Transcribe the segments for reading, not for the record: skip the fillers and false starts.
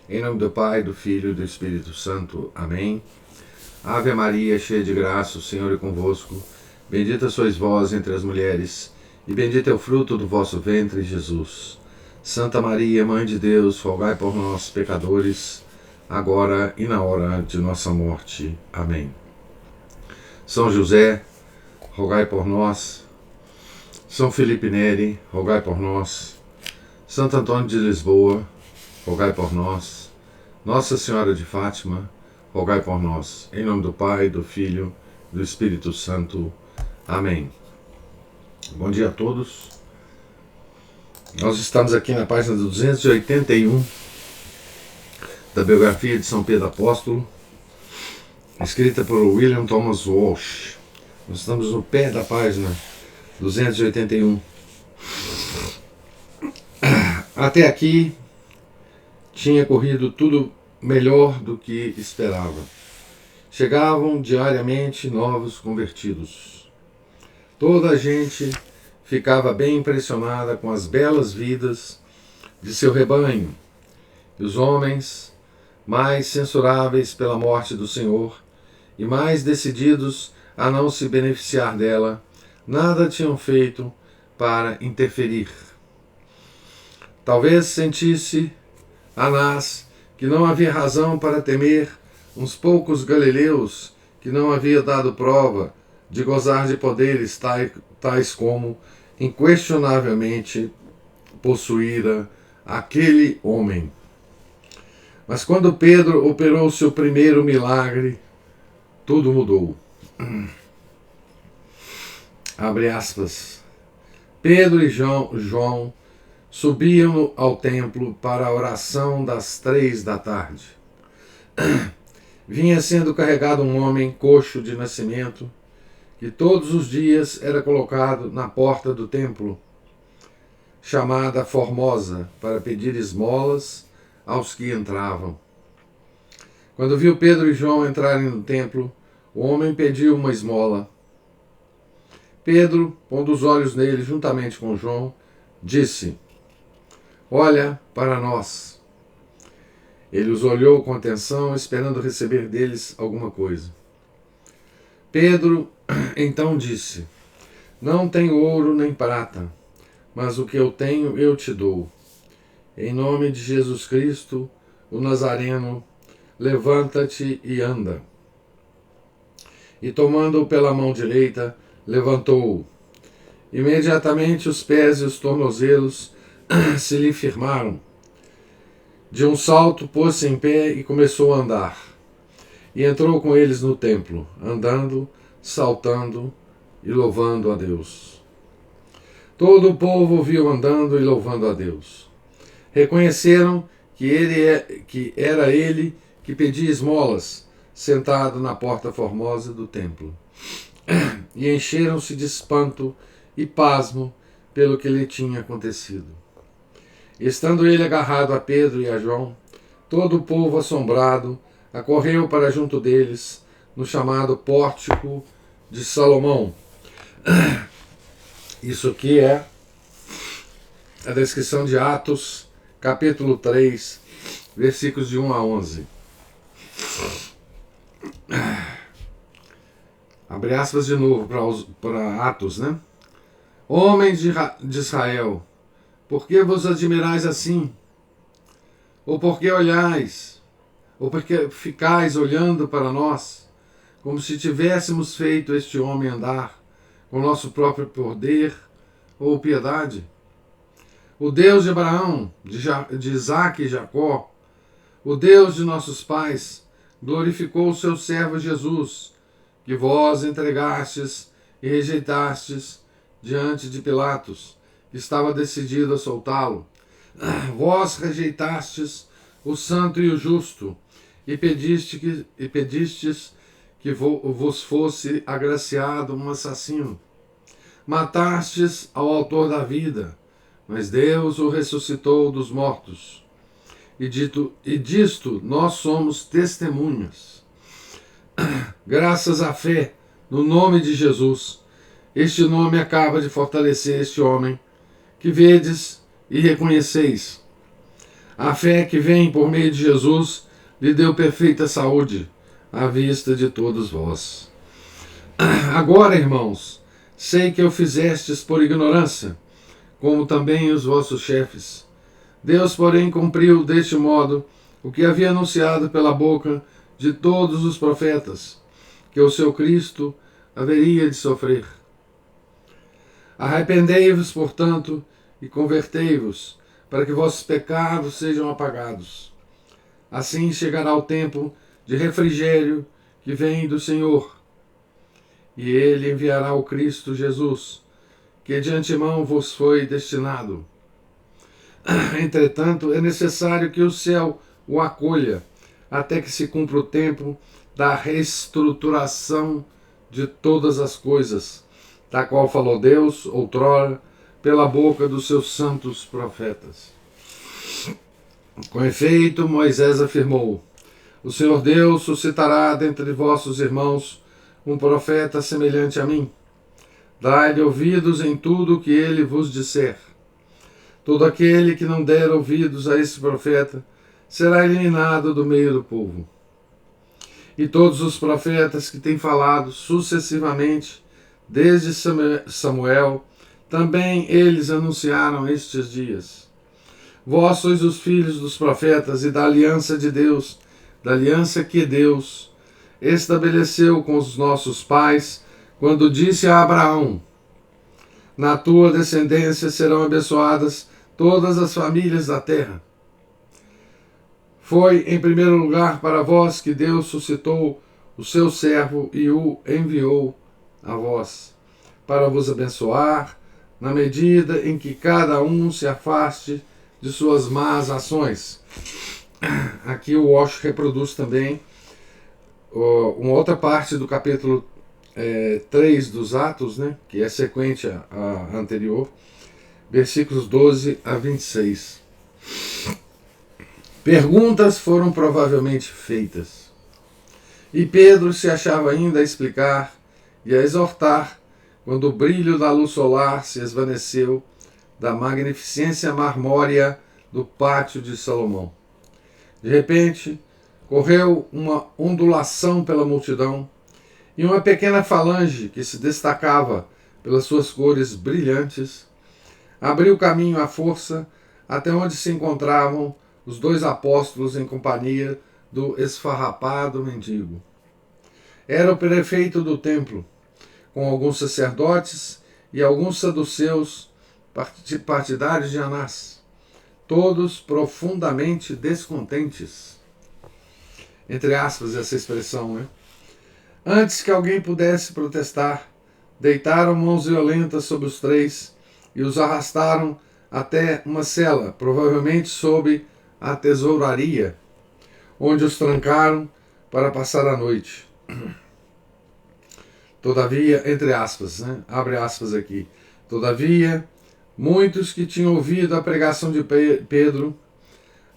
Em nome do Pai, do Filho e do Espírito Santo. Amém. Ave Maria, cheia de graça, o Senhor é convosco. Bendita sois vós entre as mulheres, e bendito é o fruto do vosso ventre, Jesus. Santa Maria, Mãe de Deus, rogai por nós, pecadores, agora e na hora de nossa morte. Amém. São José, rogai por nós. São Felipe Neri, rogai por nós. Santo Antônio de Lisboa, rogai por nós. Nossa Senhora de Fátima, rogai por nós. Em nome do Pai, do Filho e do Espírito Santo. Amém. Bom dia a todos. Nós estamos aqui na página 281 da biografia de São Pedro Apóstolo, escrita por William Thomas Walsh. Nós estamos no pé da página 281. Até aqui tinha corrido tudo melhor do que esperava. Chegavam diariamente novos convertidos. Toda a gente ficava bem impressionada com as belas vidas de seu rebanho. E os homens, mais censuráveis pela morte do Senhor e mais decididos a não se beneficiar dela, nada tinham feito para interferir. Talvez sentisse Anás que não havia razão para temer uns poucos galileus que não havia dado prova de gozar de poderes tais como inquestionavelmente possuíra aquele homem. Mas quando Pedro operou seu primeiro milagre, tudo mudou. Abre aspas. Pedro e João subiam ao templo para a oração das 3 da tarde. Vinha sendo carregado um homem coxo de nascimento, que todos os dias era colocado na porta do templo, chamada Formosa, para pedir esmolas aos que entravam. Quando viu Pedro e João entrarem no templo, o homem pediu uma esmola. Pedro, pondo os olhos nele juntamente com João, disse: Olha para nós. Ele os olhou com atenção, esperando receber deles alguma coisa. Pedro então disse: Não tenho ouro nem prata, mas o que eu tenho eu te dou. Em nome de Jesus Cristo, o Nazareno, levanta-te e anda. E tomando-o pela mão direita, levantou-o. Imediatamente os pés e os tornozelos se lhe firmaram. De um salto pôs-se em pé e começou a andar. E entrou com eles no templo, andando, saltando e louvando a Deus. Todo o povo o viu andando e louvando a Deus. Reconheceram que era ele que pedia esmolas, sentado na porta formosa do templo. E encheram-se de espanto e pasmo pelo que lhe tinha acontecido. Estando ele agarrado a Pedro e a João, todo o povo assombrado acorreu para junto deles, no chamado Pórtico de Salomão. Isso aqui é a descrição de Atos, capítulo 3, versículos de 1 a 11. Abre aspas de novo para Atos, né? Homens de Israel, por que vos admirais assim? Ou por que olhais? Ou por que ficais olhando para nós, como se tivéssemos feito este homem andar com nosso próprio poder ou piedade? O Deus de Abraão, de Isaque e Jacó, o Deus de nossos pais, glorificou o seu servo Jesus, que vós entregastes e rejeitastes diante de Pilatos, que estava decidido a soltá-lo. Vós rejeitastes o santo e o justo, e pedistes que vos fosse agraciado um assassino. Matastes ao autor da vida, mas Deus o ressuscitou dos mortos. E disto nós somos testemunhas. Graças à fé no nome de Jesus, este nome acaba de fortalecer este homem, que vedes e reconheceis. A fé que vem por meio de Jesus lhe deu perfeita saúde à vista de todos vós. Agora, irmãos, sei que o fizestes por ignorância, como também os vossos chefes. Deus, porém, cumpriu deste modo o que havia anunciado pela boca de todos os profetas, que o seu Cristo haveria de sofrer. Arrependei-vos, portanto, e convertei-vos, para que vossos pecados sejam apagados. Assim chegará o tempo de refrigério que vem do Senhor, e ele enviará o Cristo Jesus, que de antemão vos foi destinado. Entretanto, é necessário que o céu o acolha, até que se cumpra o tempo da reestruturação de todas as coisas, da qual falou Deus outrora pela boca dos seus santos profetas. Com efeito, Moisés afirmou: o Senhor Deus suscitará dentre vossos irmãos um profeta semelhante a mim. Dai-lhe ouvidos em tudo o que ele vos disser. Todo aquele que não der ouvidos a esse profeta será eliminado do meio do povo. E todos os profetas que têm falado sucessivamente, desde Samuel, também eles anunciaram estes dias. Vós sois os filhos dos profetas e da aliança de Deus, da aliança que Deus estabeleceu com os nossos pais, quando disse a Abraão: na tua descendência serão abençoadas todas as famílias da terra. Foi, em primeiro lugar, para vós que Deus suscitou o seu servo e o enviou a vós, para vos abençoar, na medida em que cada um se afaste de suas más ações. Aqui o Walsh reproduz também uma outra parte do capítulo 3 dos Atos, né, que é sequente à anterior, versículos 12 a 26. Perguntas foram provavelmente feitas, e Pedro se achava ainda a explicar e a exortar quando o brilho da luz solar se esvaneceu da magnificência marmórea do pátio de Salomão. De repente, correu uma ondulação pela multidão, e uma pequena falange que se destacava pelas suas cores brilhantes abriu caminho à força até onde se encontravam os dois apóstolos em companhia do esfarrapado mendigo. Era o prefeito do templo, com alguns sacerdotes e alguns saduceus partidários de Anás, todos profundamente descontentes. Entre aspas, essa expressão, né? Antes que alguém pudesse protestar, deitaram mãos violentas sobre os três e os arrastaram até uma cela, provavelmente sob a tesouraria, onde os trancaram para passar a noite. Todavia, entre aspas, né? Abre aspas aqui. Todavia, muitos que tinham ouvido a pregação de Pedro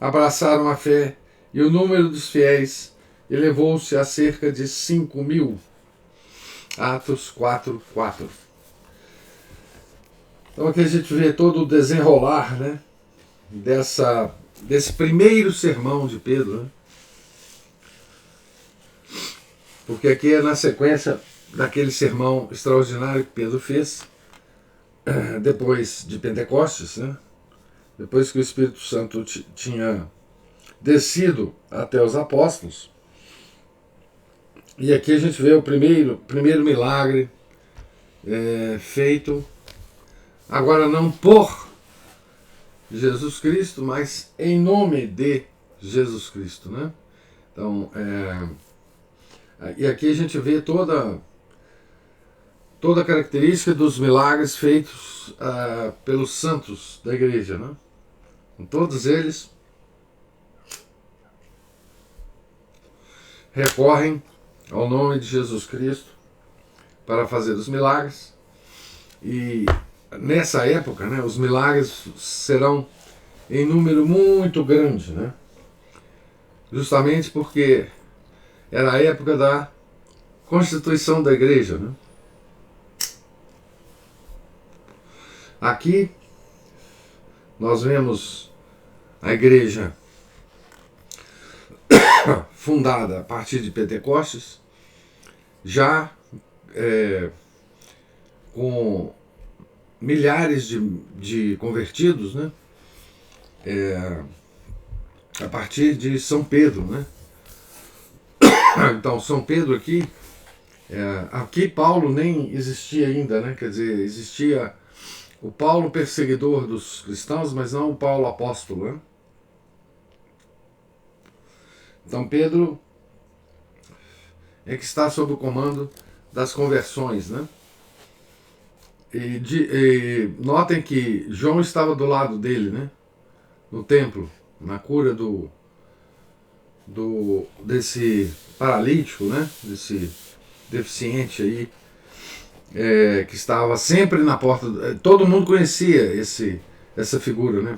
abraçaram a fé, e o número dos fiéis elevou-se a cerca de 5.000. Atos 4:4. Então aqui a gente vê todo o desenrolar, né, desse primeiro sermão de Pedro, né? Porque aqui é na sequência daquele sermão extraordinário que Pedro fez depois de Pentecostes, né? Depois que o Espírito Santo tinha descido até os apóstolos. E aqui a gente vê o primeiro milagre feito, agora não por Jesus Cristo, mas em nome de Jesus Cristo, né? Então, e aqui a gente vê toda a característica dos milagres feitos pelos santos da igreja, né? Todos eles recorrem ao nome de Jesus Cristo para fazer os milagres. E nessa época, né, os milagres serão em número muito grande, né? Justamente porque era a época da constituição da igreja, né? Aqui nós vemos a igreja fundada a partir de Pentecostes, já com milhares de convertidos, né? A partir de São Pedro, né? Então, São Pedro aqui, aqui Paulo nem existia ainda, né? Quer dizer, existia o Paulo perseguidor dos cristãos, mas não o Paulo apóstolo, né? Então, Pedro é que está sob o comando das conversões, né? E notem que João estava do lado dele, né? No templo, na cura desse paralítico, né? Desse deficiente aí, que estava sempre na porta. Todo mundo conhecia essa figura, né?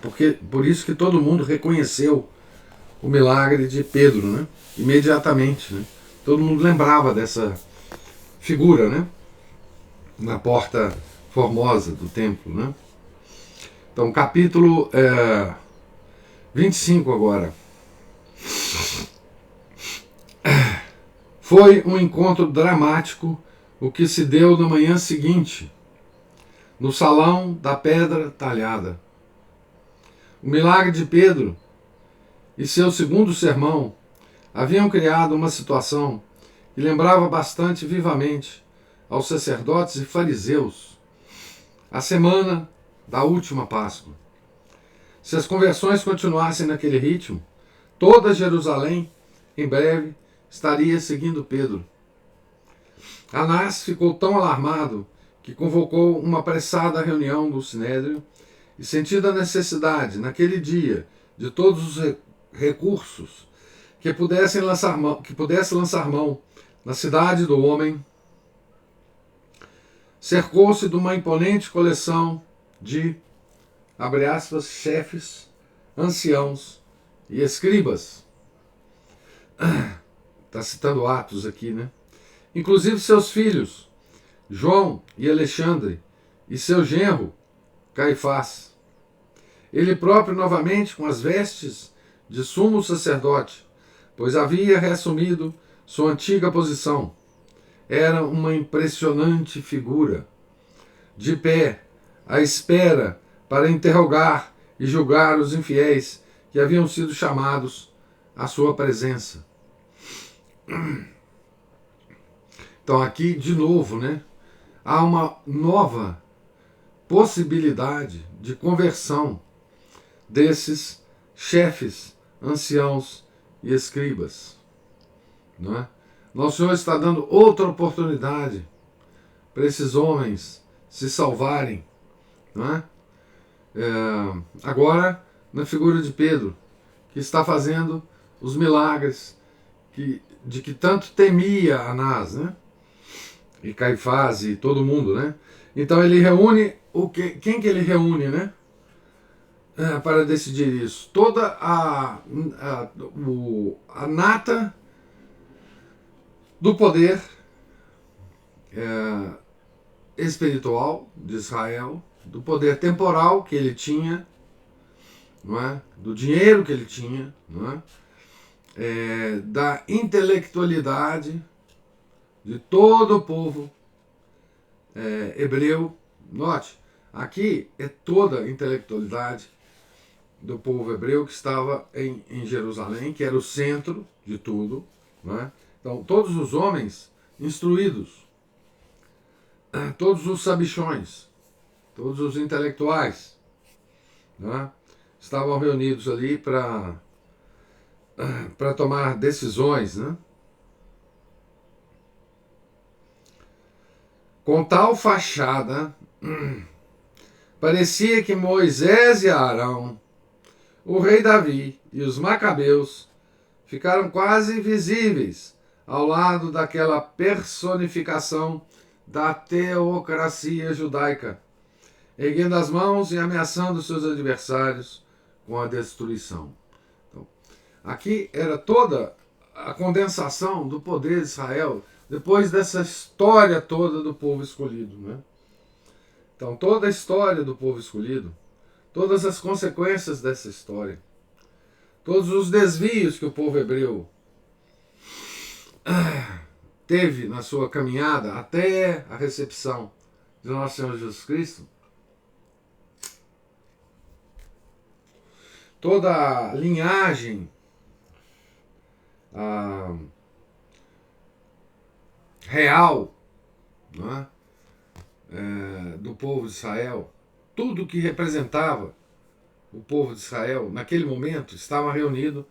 Por isso que todo mundo reconheceu o milagre de Pedro, né? Imediatamente, né? Todo mundo lembrava dessa figura, né? Na porta formosa do templo, né? Então, capítulo 25 agora. Foi um encontro dramático o que se deu na manhã seguinte, no salão da pedra talhada. O milagre de Pedro e seu segundo sermão haviam criado uma situação que lembrava bastante vivamente aos sacerdotes e fariseus a semana da última Páscoa. Se as conversões continuassem naquele ritmo, toda Jerusalém, em breve, estaria seguindo Pedro. Anás ficou tão alarmado que convocou uma apressada reunião do Sinédrio e, sentindo a necessidade, naquele dia, de todos os recursos que pudesse lançar mão na cidade do homem, cercou-se de uma imponente coleção de, abre aspas, chefes, anciãos e escribas. Está citando Atos aqui, né? Inclusive seus filhos, João e Alexandre, e seu genro, Caifás. Ele próprio, novamente, com as vestes de sumo sacerdote, pois havia reassumido sua antiga posição. Era uma impressionante figura, de pé, à espera para interrogar e julgar os infiéis que haviam sido chamados à sua presença. Então aqui, de novo, né, há uma nova possibilidade de conversão desses chefes, anciãos e escribas. Não é? Nosso Senhor está dando outra oportunidade para esses homens se salvarem. Não é? Agora, na figura de Pedro, que está fazendo os milagres de que tanto temia Anás, né? E Caifás e todo mundo, né? Então ele reúne quem que ele reúne, né? Para decidir isso. Toda a nata do poder espiritual de Israel, do poder temporal que ele tinha, não é? Do dinheiro que ele tinha, não é? Da intelectualidade de todo o povo hebreu. Note, aqui é toda a intelectualidade do povo hebreu que estava em Jerusalém, que era o centro de tudo. Não é? Então, todos os homens instruídos, todos os sabichões, todos os intelectuais, não é? Estavam reunidos ali para tomar decisões, né? Com tal fachada, parecia que Moisés e Arão, o rei Davi e os macabeus ficaram quase invisíveis ao lado daquela personificação da teocracia judaica, erguendo as mãos e ameaçando seus adversários com a destruição. Então, aqui era toda a condensação do poder de Israel depois dessa história toda do povo escolhido, né? Então, toda a história do povo escolhido, todas as consequências dessa história, todos os desvios que o povo hebreu teve na sua caminhada até a recepção de nosso Senhor Jesus Cristo, toda a linhagem real, não é? Do povo de Israel, tudo que representava o povo de Israel naquele momento estava reunido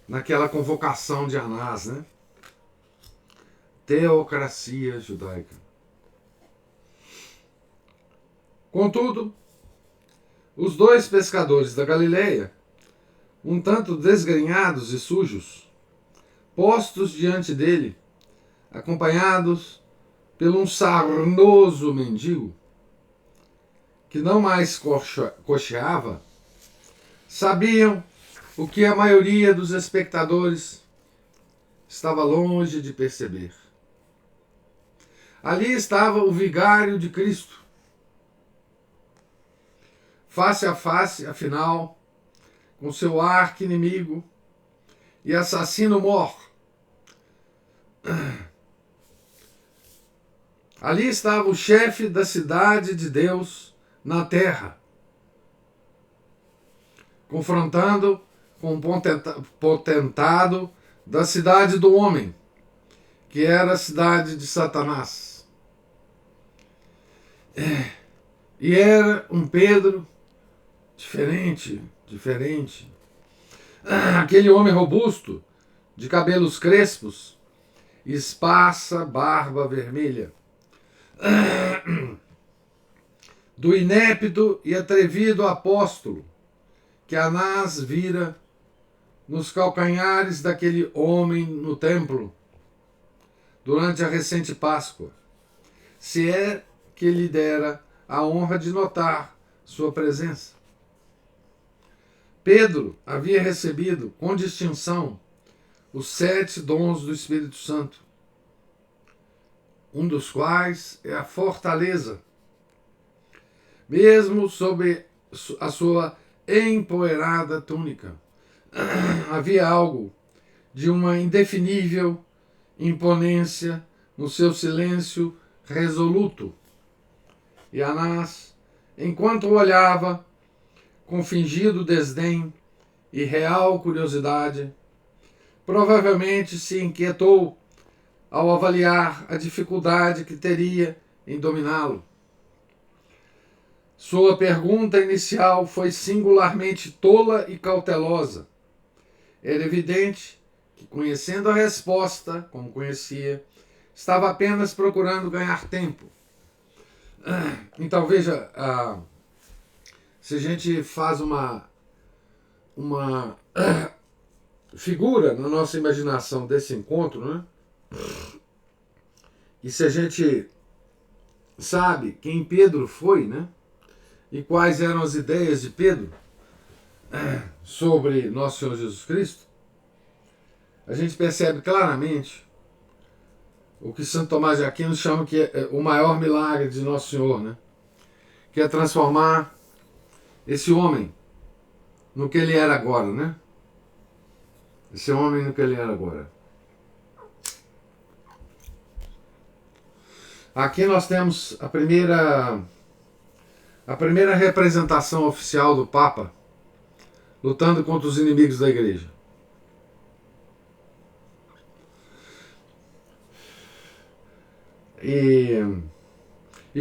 naquela convocação de Anás, né? Teocracia judaica. Contudo, os dois pescadores da Galileia, um tanto desgrenhados e sujos, postos diante dele, acompanhados por um sarnoso mendigo, que não mais cocheava, sabiam o que a maioria dos espectadores estava longe de perceber. Ali estava o vigário de Cristo, face a face, afinal, com seu arqui-inimigo e assassino mor. Ali estava o chefe da cidade de Deus na terra, confrontando com o potentado da cidade do homem, que era a cidade de Satanás. E era um Pedro diferente. Aquele homem robusto, de cabelos crespos, esparsa barba vermelha, do inépito e atrevido apóstolo que Anás vira nos calcanhares daquele homem no templo durante a recente Páscoa, se é que lhe dera a honra de notar sua presença. Pedro havia recebido com distinção os 7 dons do Espírito Santo, um dos quais é a fortaleza. Mesmo sob a sua empoeirada túnica, havia algo de uma indefinível imponência no seu silêncio resoluto. E Anás, enquanto o olhava, com fingido desdém e real curiosidade, provavelmente se inquietou ao avaliar a dificuldade que teria em dominá-lo. Sua pergunta inicial foi singularmente tola e cautelosa. Era evidente que, conhecendo a resposta, como conhecia, estava apenas procurando ganhar tempo. Então, veja, se a gente faz uma figura na nossa imaginação desse encontro, né? E se a gente sabe quem Pedro foi, né? E quais eram as ideias de Pedro sobre nosso Senhor Jesus Cristo, a gente percebe claramente o que Santo Tomás de Aquino chama que é o maior milagre de Nosso Senhor, né? Que é transformar esse homem no que ele era agora, né? Esse homem no que ele era agora. Aqui nós temos a primeira representação oficial do Papa lutando contra os inimigos da igreja. E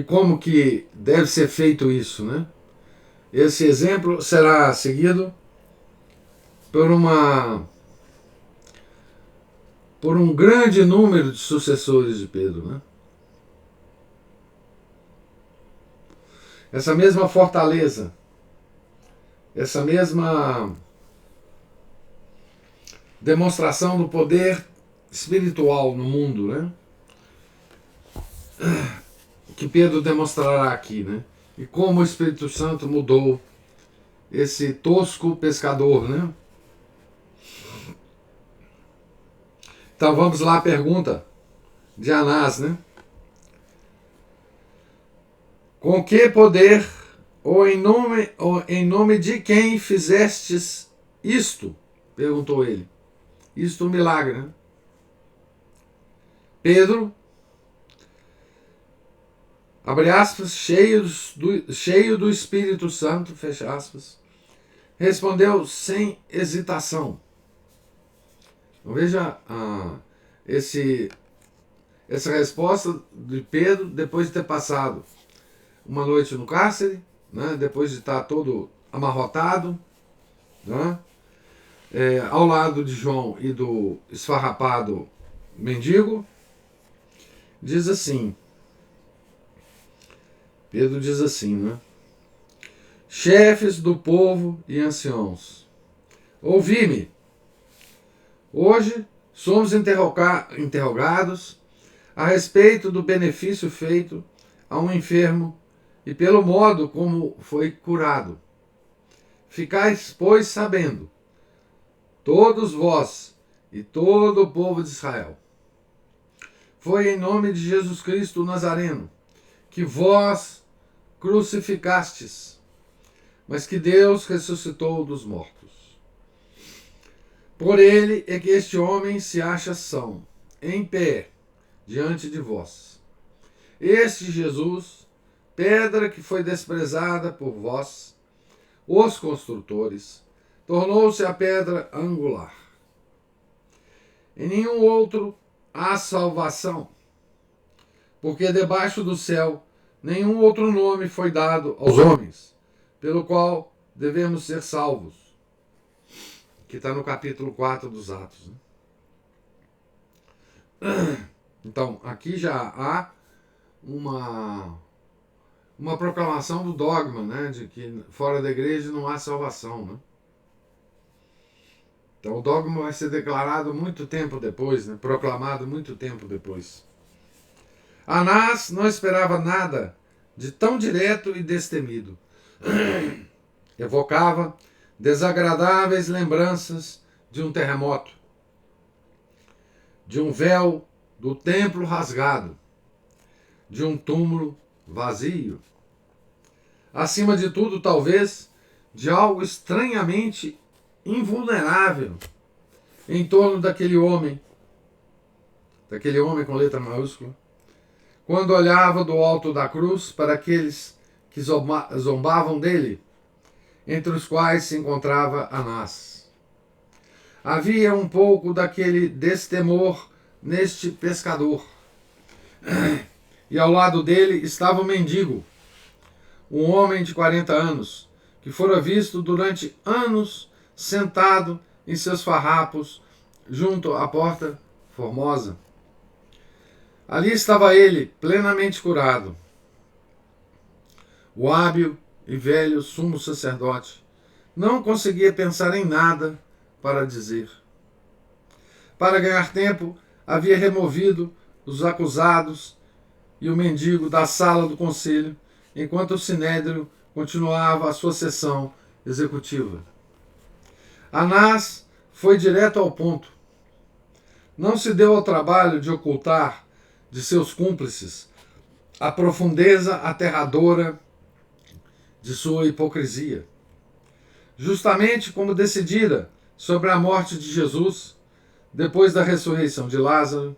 como que deve ser feito isso, né? Esse exemplo será seguido por um grande número de sucessores de Pedro, né? Essa mesma fortaleza, essa mesma demonstração do poder espiritual no mundo, né? Que Pedro demonstrará aqui, né? E como o Espírito Santo mudou esse tosco pescador, né? Então vamos lá à pergunta de Anás, né? Com que poder ou em nome de quem fizestes isto? Perguntou ele. Isto é um milagre, né? Pedro, abre aspas, cheio do Espírito Santo, fecha aspas, respondeu sem hesitação. Então, veja essa resposta de Pedro depois de ter passado uma noite no cárcere, né, depois de estar todo amarrotado, né, ao lado de João e do esfarrapado mendigo. Diz assim, Pedro diz assim, né? Chefes do povo e anciãos, ouvi-me. Hoje somos interrogados a respeito do benefício feito a um enfermo e pelo modo como foi curado. Ficais, pois, sabendo, todos vós e todo o povo de Israel, foi em nome de Jesus Cristo o Nazareno que vós crucificastes, mas que Deus ressuscitou dos mortos. Por ele é que este homem se acha são, em pé, diante de vós. Este Jesus, pedra que foi desprezada por vós, os construtores, tornou-se a pedra angular. Em nenhum outro há salvação, porque debaixo do céu nenhum outro nome foi dado aos homens, pelo qual devemos ser salvos. Que está no capítulo 4 dos Atos. Né? Então, aqui já há uma proclamação do dogma, né, de que fora da igreja não há salvação. Né? Então, o dogma vai ser declarado muito tempo depois, né, proclamado muito tempo depois. Anás não esperava nada de tão direto e destemido. Evocava desagradáveis lembranças de um terremoto, de um véu do templo rasgado, de um túmulo vazio. Acima de tudo, talvez, de algo estranhamente invulnerável em torno daquele homem com letra maiúscula, quando olhava do alto da cruz para aqueles que zombavam dele, entre os quais se encontrava Anás. Havia um pouco daquele destemor neste pescador. E ao lado dele estava o mendigo, um homem de 40 anos, que fora visto durante anos sentado em seus farrapos junto à porta formosa. Ali estava ele, plenamente curado. O hábil e velho sumo sacerdote não conseguia pensar em nada para dizer. Para ganhar tempo, havia removido os acusados e o mendigo da sala do conselho, enquanto o sinédrio continuava a sua sessão executiva. Anás foi direto ao ponto. Não se deu ao trabalho de ocultar de seus cúmplices a profundeza aterradora de sua hipocrisia. Justamente como decidira sobre a morte de Jesus, depois da ressurreição de Lázaro,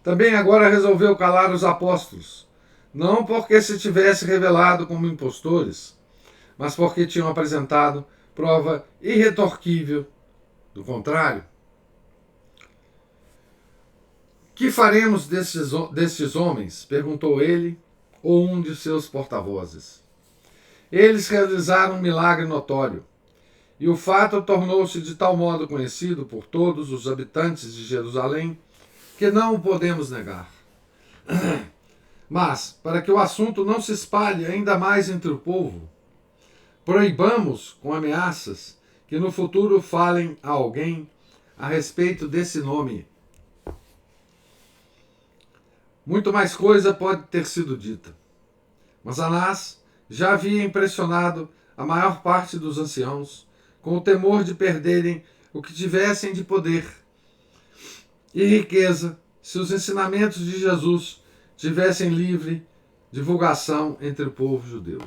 também agora resolveu calar os apóstolos, não porque se tivesse revelado como impostores, mas porque tinham apresentado prova irretorquível do contrário. Que faremos destes homens? Perguntou ele, ou um de seus porta-vozes. Eles realizaram um milagre notório, e o fato tornou-se de tal modo conhecido por todos os habitantes de Jerusalém que não o podemos negar. Mas, para que o assunto não se espalhe ainda mais entre o povo, proibamos com ameaças que no futuro falem a alguém a respeito desse nome. Muito mais coisa pode ter sido dita. Mas Anás já havia impressionado a maior parte dos anciãos com o temor de perderem o que tivessem de poder e riqueza se os ensinamentos de Jesus tivessem livre divulgação entre o povo judeu.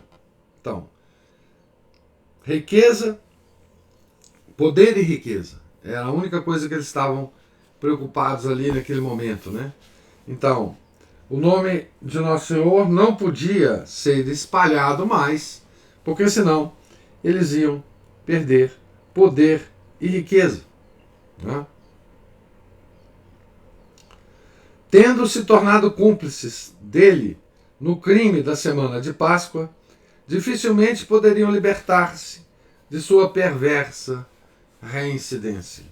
Então, Riqueza, poder e riqueza. Era a única coisa que eles estavam preocupados ali naquele momento, né? Então, o nome de Nosso Senhor não podia ser espalhado mais, porque senão eles iam perder poder e riqueza, né? Tendo se tornado cúmplices dele no crime da semana de Páscoa, dificilmente poderiam libertar-se de sua perversa reincidência.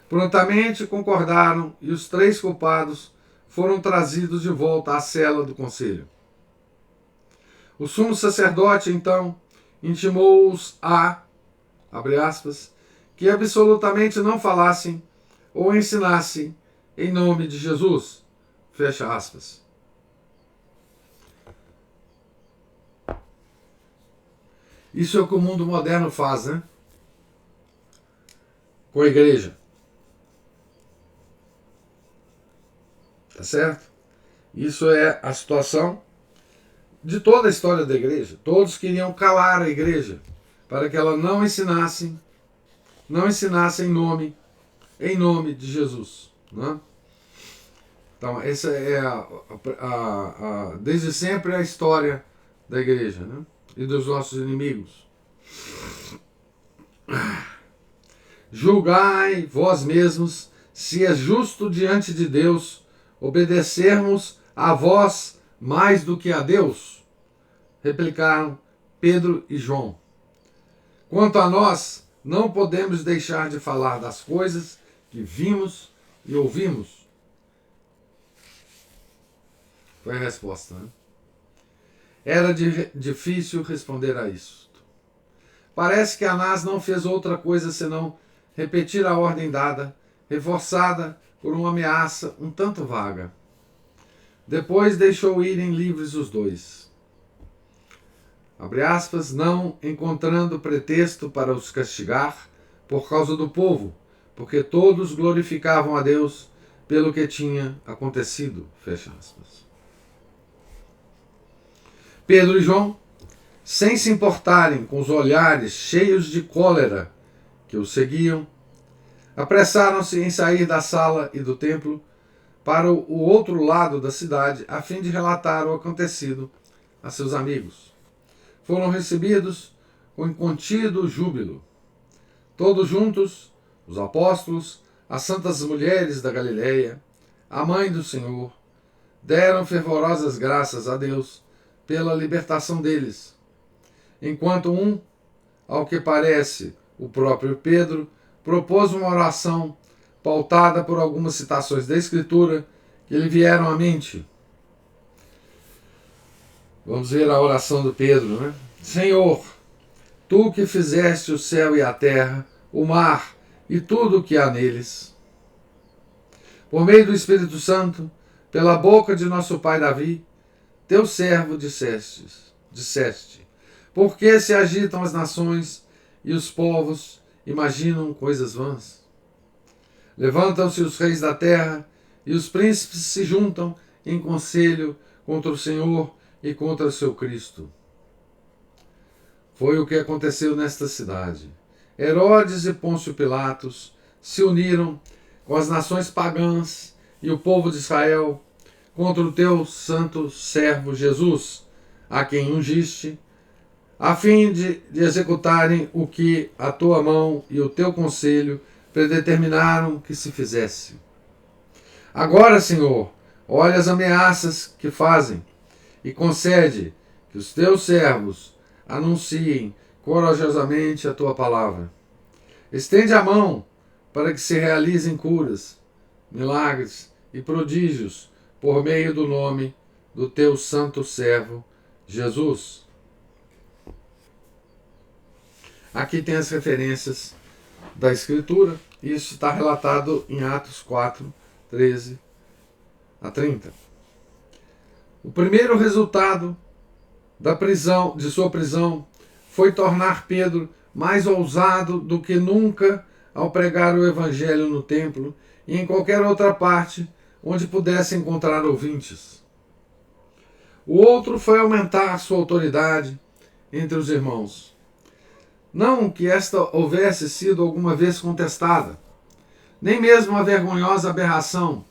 Prontamente concordaram e os 3 culpados foram trazidos de volta à cela do conselho. O sumo sacerdote, então, intimou-os abre aspas, que absolutamente não falassem ou ensinassem em nome de Jesus, fecha aspas. Isso é o que o mundo moderno faz, né? Com a igreja. Tá certo? Isso é a situação de toda a história da igreja. Todos queriam calar a igreja para que ela não ensinasse em nome de Jesus, né? Então, essa é desde sempre a história da igreja, né? E dos nossos inimigos. Julgai vós mesmos se é justo diante de Deus obedecermos a vós mais do que a Deus, replicaram Pedro e João. Quanto a nós, não podemos deixar de falar das coisas que vimos e ouvimos. Foi a resposta, né? Era difícil responder a isso. Parece que Anás não fez outra coisa senão repetir a ordem dada, reforçada por uma ameaça um tanto vaga. Depois deixou irem livres os 2. Abre aspas, não encontrando pretexto para os castigar por causa do povo, porque todos glorificavam a Deus pelo que tinha acontecido. Fecha aspas. Pedro e João, sem se importarem com os olhares cheios de cólera que o seguiam, apressaram-se em sair da sala e do templo para o outro lado da cidade, a fim de relatar o acontecido a seus amigos. Foram recebidos com incontido júbilo. Todos juntos, os apóstolos, as santas mulheres da Galileia, a mãe do Senhor, deram fervorosas graças a Deus pela libertação deles, enquanto ao que parece, o próprio Pedro, propôs uma oração pautada por algumas citações da Escritura que lhe vieram à mente. Vamos ver a oração do Pedro, né? Senhor, tu que fizeste o céu e a terra, o mar e tudo o que há neles, por meio do Espírito Santo, pela boca de nosso pai Davi, teu servo disseste, por que se agitam as nações e os povos imaginam coisas vãs? Levantam-se os reis da terra e os príncipes se juntam em conselho contra o Senhor e contra o seu Cristo. Foi o que aconteceu nesta cidade. Herodes e Pôncio Pilatos se uniram com as nações pagãs e o povo de Israel contra o teu santo servo Jesus, a quem ungiste, a fim de executarem o que a tua mão e o teu conselho predeterminaram que se fizesse. Agora, Senhor, olha as ameaças que fazem e concede que os teus servos anunciem corajosamente a tua palavra. Estende a mão para que se realizem curas, milagres e prodígios por meio do nome do teu santo servo, Jesus. Aqui tem as referências da Escritura, e isso está relatado em Atos 4, 13 a 30. O primeiro resultado de sua prisão foi tornar Pedro mais ousado do que nunca ao pregar o Evangelho no templo e em qualquer outra parte onde pudesse encontrar ouvintes. O outro foi aumentar sua autoridade entre os irmãos. Não que esta houvesse sido alguma vez contestada, nem mesmo a vergonhosa aberração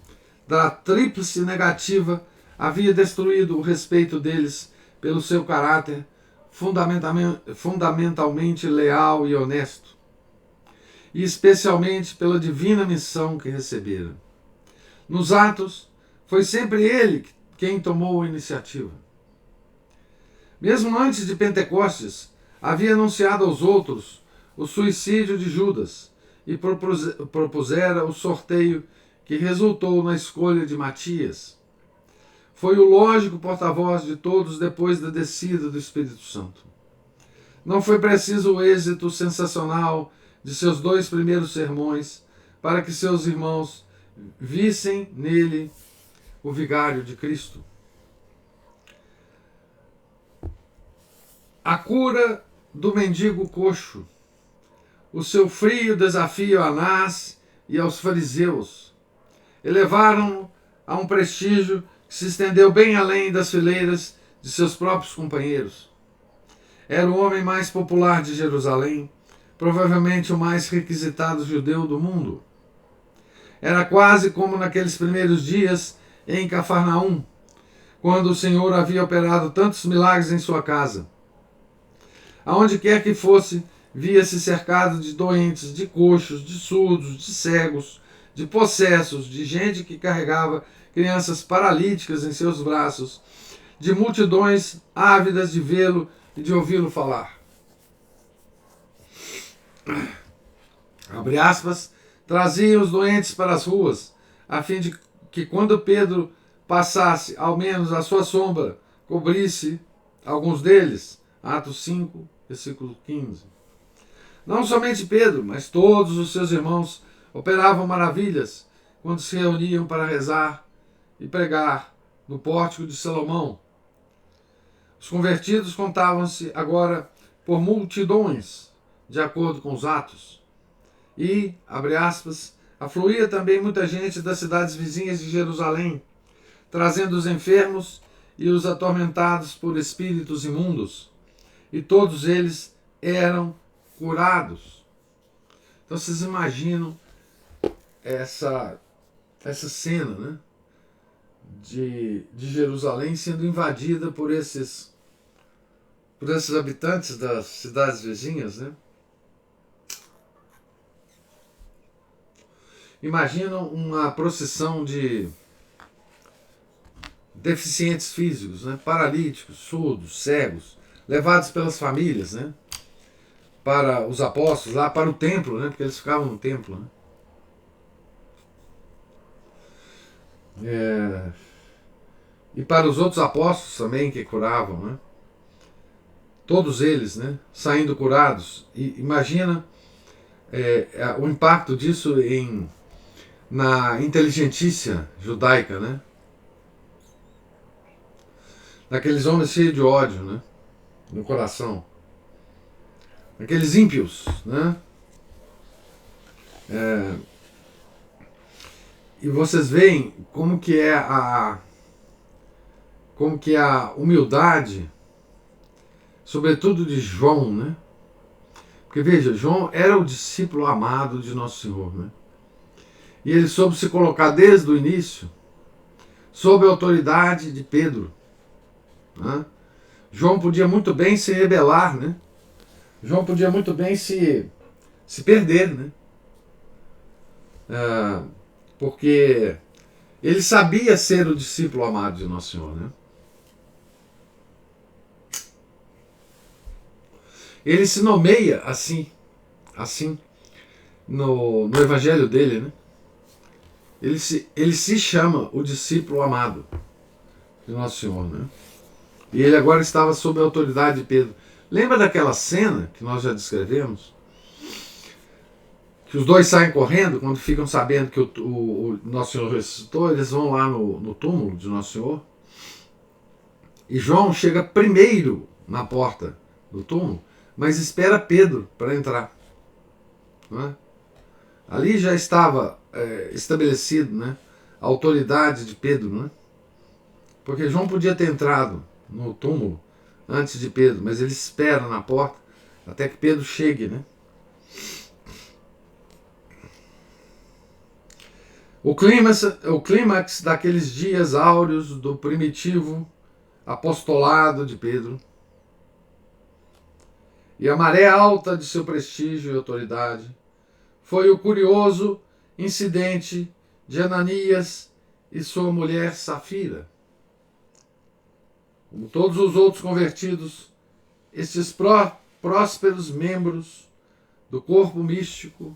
da tríplice negativa havia destruído o respeito deles pelo seu caráter fundamentalmente leal e honesto, e especialmente pela divina missão que recebera. Nos atos, foi sempre ele quem tomou a iniciativa. Mesmo antes de Pentecostes, havia anunciado aos outros o suicídio de Judas e propusera o sorteio que resultou na escolha de Matias. Foi o lógico porta-voz de todos depois da descida do Espírito Santo. Não foi preciso o êxito sensacional de seus 2 primeiros sermões para que seus irmãos vissem nele o vigário de Cristo. A cura do mendigo coxo, o seu frio desafio a Anás e aos fariseus, elevaram-no a um prestígio que se estendeu bem além das fileiras de seus próprios companheiros. Era o homem mais popular de Jerusalém, provavelmente o mais requisitado judeu do mundo. Era quase como naqueles primeiros dias em Cafarnaum, quando o Senhor havia operado tantos milagres em sua casa. Aonde quer que fosse, via-se cercado de doentes, de coxos, de surdos, de cegos, de possessos, de gente que carregava crianças paralíticas em seus braços, de multidões ávidas de vê-lo e de ouvi-lo falar. Abre aspas, traziam os doentes para as ruas, a fim de que quando Pedro passasse, ao menos a sua sombra cobrisse alguns deles. Atos 5, versículo 15. Não somente Pedro, mas todos os seus irmãos operavam maravilhas quando se reuniam para rezar e pregar no pórtico de Salomão. Os convertidos contavam-se agora por multidões, de acordo com os Atos. E, abre aspas, afluía também muita gente das cidades vizinhas de Jerusalém, trazendo os enfermos e os atormentados por espíritos imundos, e todos eles eram curados. Então vocês imaginam essa cena, né? De Jerusalém sendo invadida por esses habitantes das cidades vizinhas, né? Imaginam uma procissão de deficientes físicos, né? Paralíticos, surdos, cegos, levados pelas famílias, né? Para os apóstolos, lá para o templo, né? Porque eles ficavam no templo, né? E para os outros apóstolos também que curavam, né? Todos eles, né? Saindo curados. E imagina o impacto disso na inteligentícia judaica, né? Daqueles homens cheios de ódio, né? No coração. Aqueles ímpios, né? E vocês veem como que é a humildade, sobretudo de João, né? Porque veja, João era o discípulo amado de Nosso Senhor, né? E ele soube se colocar desde o início sob a autoridade de Pedro, né? João podia muito bem se rebelar, né? João podia muito bem se perder, né? Porque ele sabia ser o discípulo amado de Nosso Senhor, né? Ele se nomeia assim no evangelho dele, né? Ele se chama o discípulo amado de Nosso Senhor, né? E ele agora estava sob a autoridade de Pedro. Lembra daquela cena que nós já descrevemos? Que os dois saem correndo quando ficam sabendo que o Nosso Senhor ressuscitou, eles vão lá no túmulo de Nosso Senhor. E João chega primeiro na porta do túmulo, mas espera Pedro para entrar. Não é? Ali já estava estabelecido, né, a autoridade de Pedro, né? Porque João podia ter entrado no túmulo antes de Pedro, mas ele espera na porta Até que Pedro chegue, né? O clímax daqueles dias áureos do primitivo apostolado de Pedro e a maré alta de seu prestígio e autoridade foi o curioso incidente de Ananias e sua mulher Safira. Como todos os outros convertidos, estes prósperos membros do corpo místico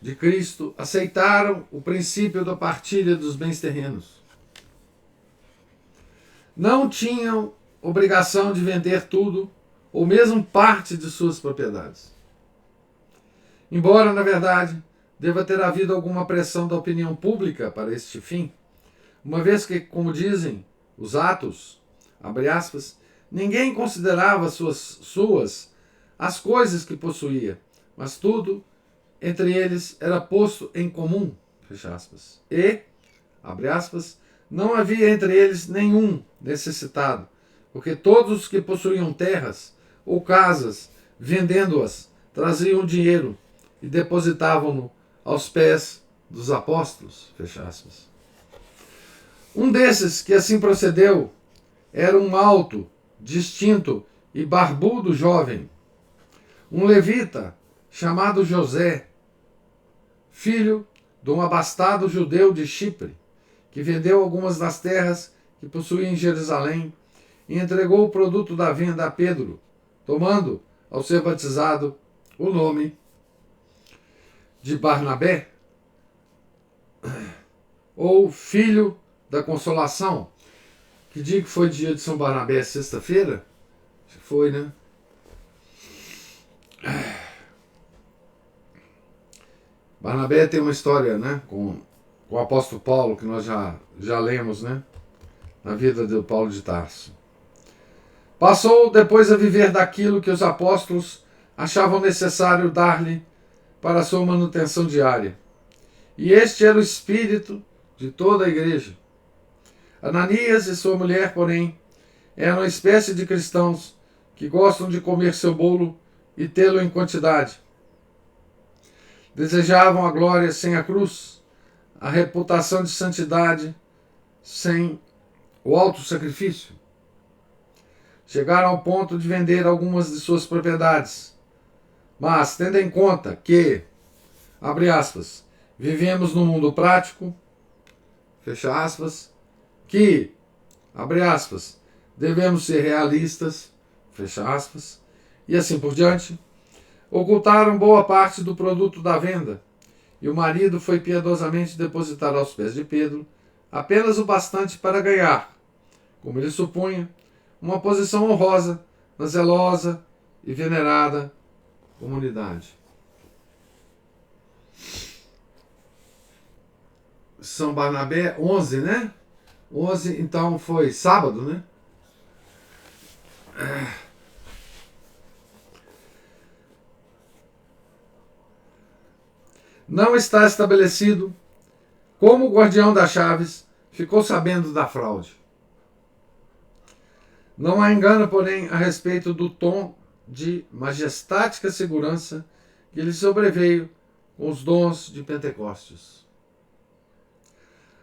de Cristo aceitaram o princípio da partilha dos bens terrenos. Não tinham obrigação de vender tudo ou mesmo parte de suas propriedades. Embora, na verdade, deva ter havido alguma pressão da opinião pública para este fim, uma vez que, como dizem os Atos, abre aspas, ninguém considerava suas as coisas que possuía, mas tudo entre eles era posto em comum, fecha aspas. E, abre aspas, não havia entre eles nenhum necessitado, porque todos os que possuíam terras ou casas, vendendo-as, traziam dinheiro e depositavam-no aos pés dos apóstolos, fecha aspas. Um desses que assim procedeu era um alto, distinto e barbudo jovem, um levita chamado José, filho de um abastado judeu de Chipre, que vendeu algumas das terras que possuía em Jerusalém e entregou o produto da venda a Pedro, tomando, ao ser batizado, o nome de Barnabé, ou Filho da Consolação. Que dia que foi o dia de São Barnabé? Sexta-feira? Acho que foi, né? Barnabé tem uma história, né, com o apóstolo Paulo, que nós já lemos, né, na vida do Paulo de Tarso. Passou depois a viver daquilo que os apóstolos achavam necessário dar-lhe para a sua manutenção diária. E este era o espírito de toda a igreja. Ananias e sua mulher, porém, eram uma espécie de cristãos que gostam de comer seu bolo e tê-lo em quantidade. Desejavam a glória sem a cruz, a reputação de santidade sem o auto-sacrifício. Chegaram ao ponto de vender algumas de suas propriedades. Mas, tendo em conta que, abre aspas, vivemos num mundo prático, fecha aspas, que, abre aspas, devemos ser realistas, fecha aspas, e assim por diante, ocultaram boa parte do produto da venda, e o marido foi piedosamente depositar aos pés de Pedro apenas o bastante para ganhar, como ele supunha, uma posição honrosa na zelosa e venerada comunidade. São Barnabé, 11, né? 11, então foi sábado, né? Não está estabelecido como o guardião das chaves ficou sabendo da fraude. Não há engano, porém, a respeito do tom de majestática segurança que lhe sobreveio com os dons de Pentecostes.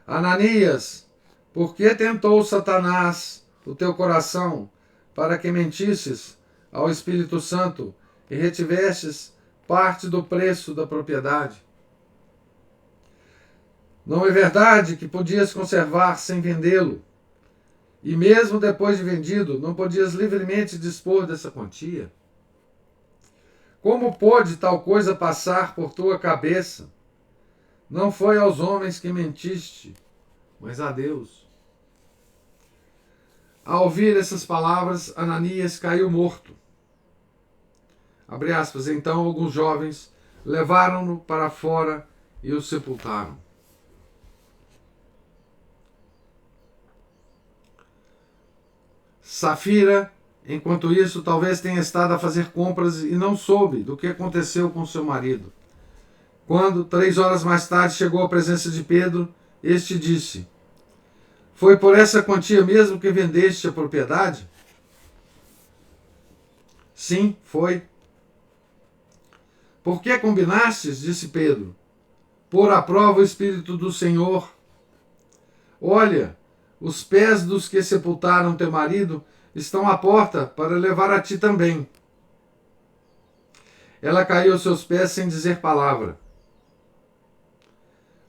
Ananias, por que tentou Satanás o teu coração para que mentisses ao Espírito Santo e retivestes parte do preço da propriedade? Não é verdade que podias conservar sem vendê-lo, e mesmo depois de vendido, não podias livremente dispor dessa quantia? Como pôde tal coisa passar por tua cabeça? Não foi aos homens que mentiste, mas a Deus. Ao ouvir essas palavras, Ananias caiu morto. Abre aspas, então alguns jovens levaram-no para fora e o sepultaram. Safira, enquanto isso, talvez tenha estado a fazer compras e não soube do que aconteceu com seu marido. Quando, 3 horas mais tarde, chegou à presença de Pedro, este disse: foi por essa quantia mesmo que vendeste a propriedade? Sim, foi. Por que combinastes? Disse Pedro. Pôr à prova o Espírito do Senhor. Olha, os pés dos que sepultaram teu marido estão à porta para levar a ti também. Ela caiu aos seus pés sem dizer palavra.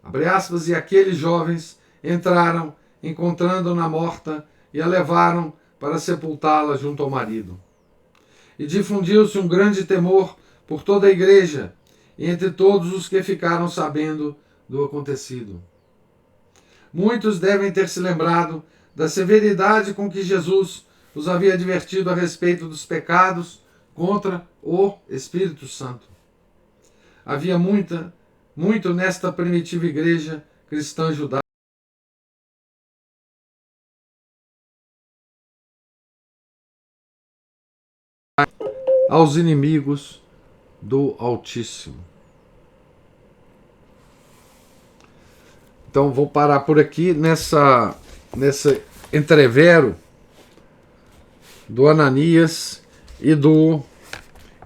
Abre aspas, e aqueles jovens entraram, encontrando-na morta, e a levaram para sepultá-la junto ao marido. E difundiu-se um grande temor por toda a igreja e entre todos os que ficaram sabendo do acontecido. Muitos devem ter se lembrado da severidade com que Jesus os havia advertido a respeito dos pecados contra o Espírito Santo. Havia muito nesta primitiva igreja cristã judaica aos inimigos do Altíssimo. Então vou parar por aqui nessa entrevero do Ananias e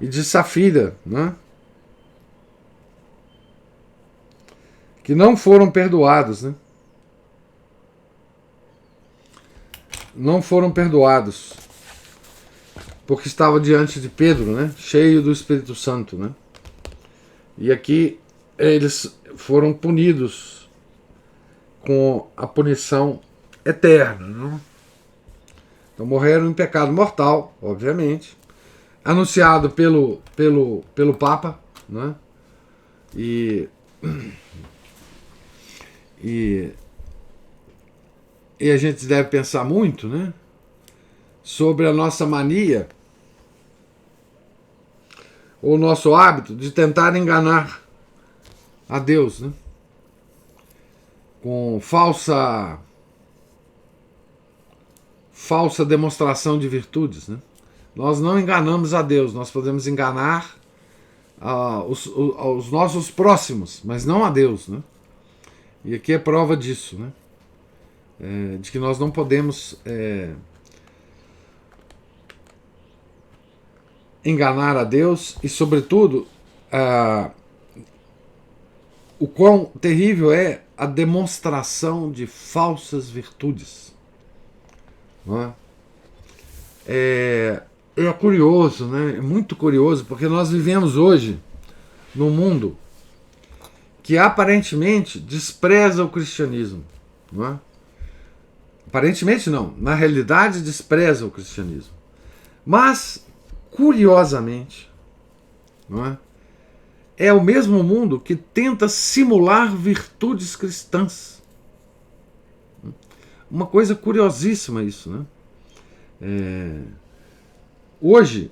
de Safira, né? Que não foram perdoados, né? Não foram perdoados porque estava diante de Pedro, né? Cheio do Espírito Santo, né? E aqui eles foram punidos com a punição eterna, né? Então morreram em pecado mortal, obviamente, anunciado pelo Papa, né? E a gente deve pensar muito, né, sobre a nossa mania ou o nosso hábito de tentar enganar a Deus, né, com falsa demonstração de virtudes, né? Nós não enganamos a Deus, nós podemos enganar os nossos próximos, mas não a Deus, né? E aqui é prova disso, né? De que nós não podemos enganar a Deus e, sobretudo, o quão terrível é a demonstração de falsas virtudes. Não é? É curioso, né? É muito curioso, porque nós vivemos hoje num mundo que aparentemente despreza o cristianismo. Não é? Aparentemente não, na realidade despreza o cristianismo. Mas, curiosamente, não é? É o mesmo mundo que tenta simular virtudes cristãs. Uma coisa curiosíssima isso, né? Hoje,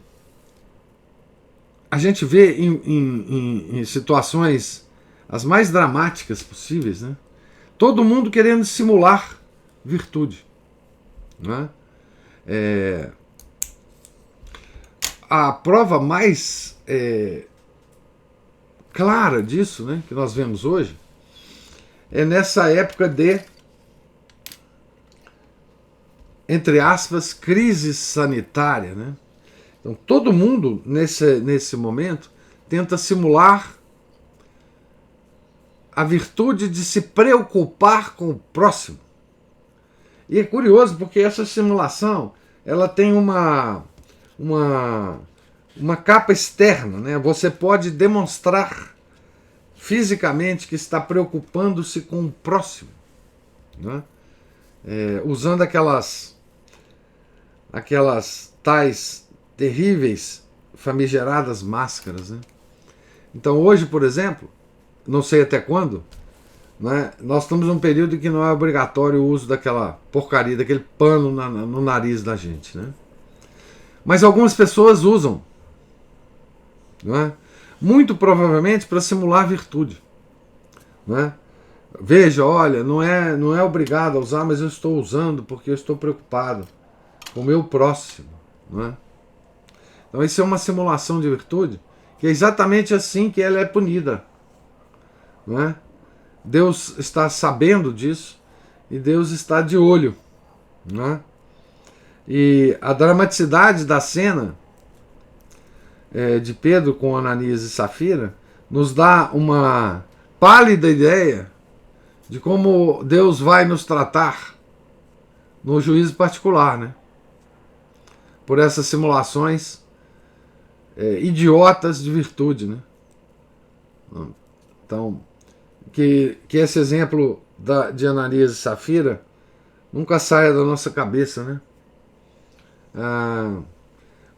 a gente vê em situações as mais dramáticas possíveis, né? Todo mundo querendo simular virtude. Né? A prova mais clara disso, né, que nós vemos hoje, é nessa época de, entre aspas, crise sanitária. Né? Então todo mundo nesse momento tenta simular a virtude de se preocupar com o próximo. E é curioso porque essa simulação ela tem uma capa externa, né? Você pode demonstrar fisicamente que está preocupando-se com o próximo, né? Usando aquelas tais terríveis famigeradas máscaras, né? Então hoje, por exemplo, não sei até quando, né, nós estamos num período em que não é obrigatório o uso daquela porcaria, daquele pano no nariz da gente, né? Mas algumas pessoas usam, não é? Muito provavelmente para simular virtude, não é? Veja, olha, não é obrigado a usar, mas eu estou usando porque eu estou preocupado com o meu próximo, não é? Então isso é uma simulação de virtude, que é exatamente assim que ela é punida, não é? Deus está sabendo disso e Deus está de olho, não é? E a dramaticidade da cena de Pedro com Ananias e Safira nos dá uma pálida ideia de como Deus vai nos tratar no juízo particular, né? Por essas simulações idiotas de virtude, né? Então, que esse exemplo de Ananias e Safira nunca saia da nossa cabeça, né?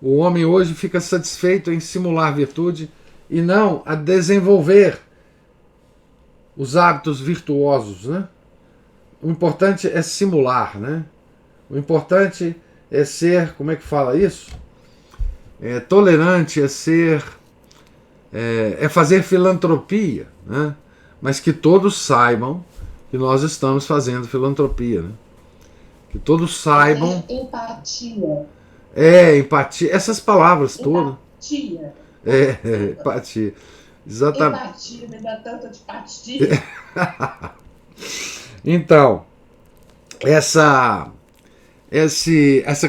O homem hoje fica satisfeito em simular virtude e não a desenvolver os hábitos virtuosos, né? O importante é simular, né? O importante é ser, como é que fala isso? Tolerante, é fazer filantropia, né? Mas que todos saibam que nós estamos fazendo filantropia, né? Que todos saibam. Empatia. Empatia. Essas palavras todas. Empatia. Empatia. Exatamente. Empatia, me dá tanta empatia. Então, essa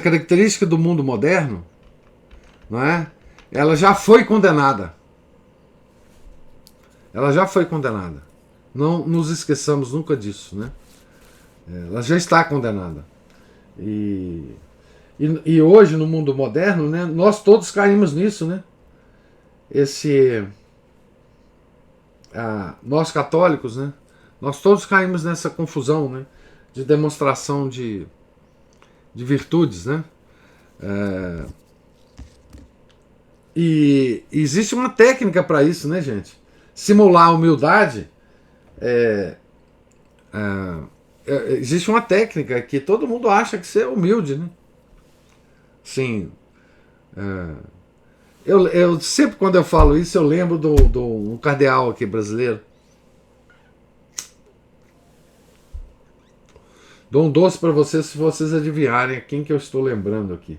característica do mundo moderno, não é? Ela já foi condenada. Ela já foi condenada. Não nos esqueçamos nunca disso, né? Ela já está condenada. E hoje, no mundo moderno, né, nós todos caímos nisso, né? Nós católicos, né? Nós todos caímos nessa confusão, né? De demonstração de virtudes, né? E existe uma técnica para isso, né, gente? Simular a humildade. Existe uma técnica que todo mundo acha que ser humilde, né? Sim. Eu sempre, quando eu falo isso, eu lembro do cardeal aqui brasileiro. Dou um doce para vocês se vocês adivinharem quem que eu estou lembrando aqui.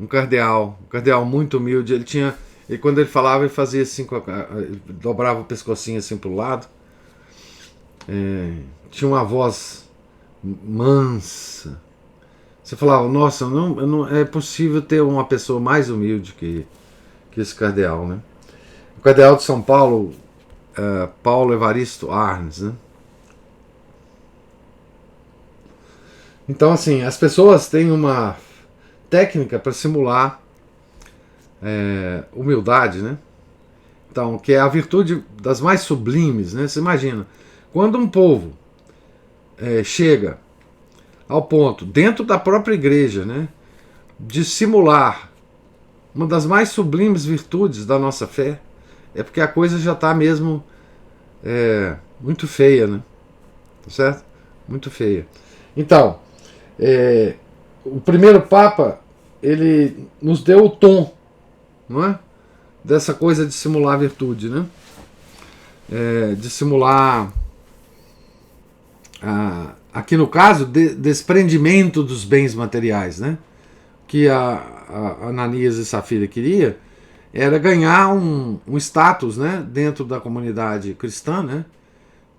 Um cardeal muito humilde. E quando ele falava, ele fazia assim, ele dobrava o pescocinho assim para o lado. Tinha uma voz mansa. Você falava, nossa, não é possível ter uma pessoa mais humilde que esse cardeal, né? O cardeal de São Paulo, Paulo Evaristo Arnes, né? Então, assim, as pessoas têm uma técnica para simular humildade, né? Então, que é a virtude das mais sublimes, né? Você imagina, quando um povo chega ao ponto, dentro da própria igreja, né, de simular uma das mais sublimes virtudes da nossa fé, é porque a coisa já está mesmo muito feia, né? Tá certo? Muito feia. Então, o primeiro Papa, ele nos deu o tom, não é? Dessa coisa de simular virtude, né? De simular, aqui no caso, desprendimento dos bens materiais, né? Que a Ananias e Safira queria era ganhar um status, né? Dentro da comunidade cristã, né?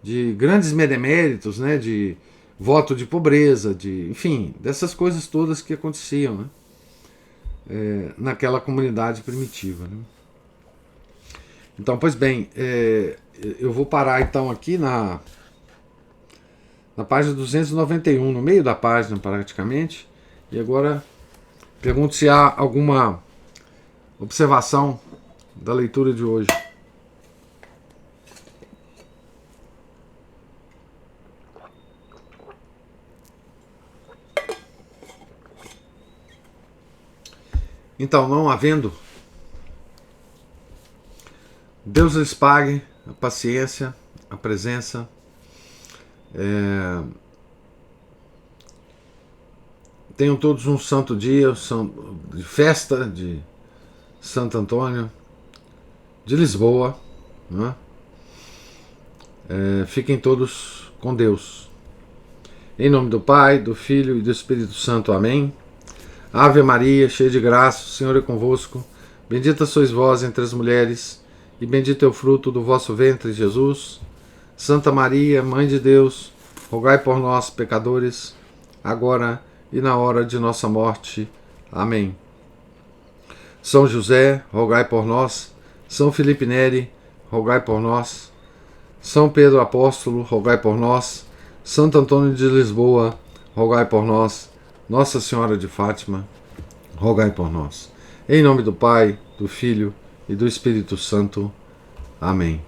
De grandes beneméritos, né? De voto de pobreza, enfim, dessas coisas todas que aconteciam, né? Naquela comunidade primitiva, né? Então, pois bem, eu vou parar então aqui na página 291, no meio da página praticamente, e agora pergunto se há alguma observação da leitura de hoje. Então, não havendo, Deus lhes pague a paciência, a presença. Tenham todos um santo dia de festa de Santo Antônio, de Lisboa, né? Fiquem todos com Deus. Em nome do Pai, do Filho e do Espírito Santo. Amém. Ave Maria, cheia de graça, o Senhor é convosco. Bendita sois vós entre as mulheres, e bendito é o fruto do vosso ventre, Jesus. Santa Maria, Mãe de Deus, rogai por nós, pecadores, agora e na hora de nossa morte. Amém. São José, rogai por nós. São Felipe Neri, rogai por nós. São Pedro Apóstolo, rogai por nós. Santo Antônio de Lisboa, rogai por nós. Nossa Senhora de Fátima, rogai por nós. Em nome do Pai, do Filho e do Espírito Santo. Amém.